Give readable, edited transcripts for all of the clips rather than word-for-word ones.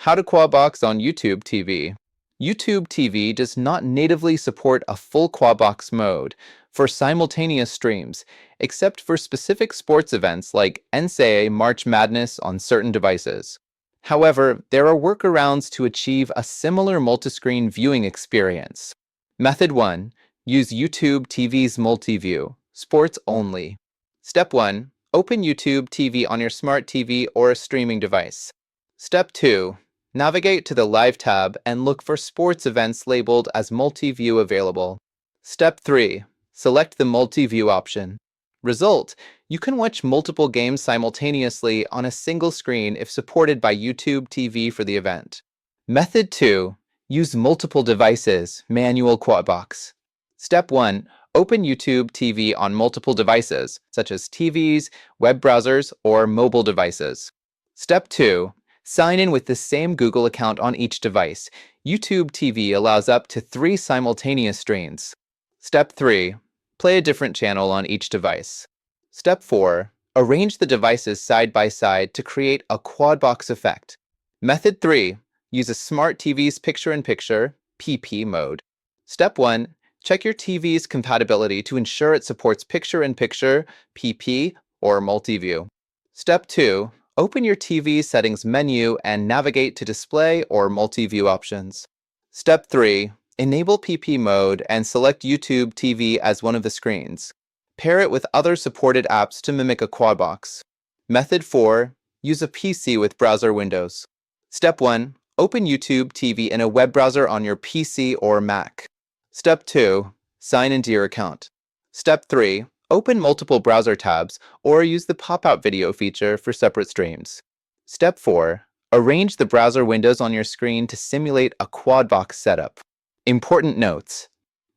How to Quadbox on YouTube TV. YouTube TV does not natively support a full Quadbox mode for simultaneous streams, except for specific sports events like NCAA March Madness on certain devices. However, there are workarounds to achieve a similar multiscreen viewing experience. Method 1. Use YouTube TV's Multiview, sports only. Step 1. Open YouTube TV on your smart TV or a streaming device. Step 2. Navigate to the Live tab and look for sports events labeled as Multiview available. Step 3. Select the Multiview option. Result: you can watch multiple games simultaneously on a single screen if supported by YouTube TV for the event. Method 2. Use multiple devices, manual Quadbox. Step 1. Open YouTube TV on multiple devices, such as TVs, web browsers, or mobile devices. Step 2. Sign in with the same Google account on each device. YouTube TV allows up to 3 simultaneous streams. Step 3. Play a different channel on each device. Step 4. Arrange the devices side by side to create a Quadbox effect. Method 3. Use a smart TV's picture-in-picture (PP) mode. Step 1. Check your TV's compatibility to ensure it supports picture-in-picture (PP) or multiview. Step 2. Open your TV settings menu and navigate to display or multi-view options. Step 3. Enable PP mode and select YouTube TV as one of the screens. Pair it with other supported apps to mimic a Quadbox. Method 4. Use a PC with browser windows. Step 1. Open YouTube TV in a web browser on your PC or Mac. Step 2. Sign into your account. Step 3. Open multiple browser tabs or use the pop-out video feature for separate streams. Step 4. Arrange the browser windows on your screen to simulate a Quadbox setup. Important notes.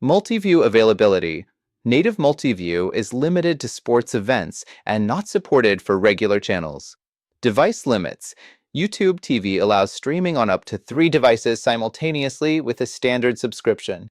Multiview availability. Native multiview is limited to sports events and not supported for regular channels. Device limits. YouTube TV allows streaming on up to 3 devices simultaneously with a standard subscription.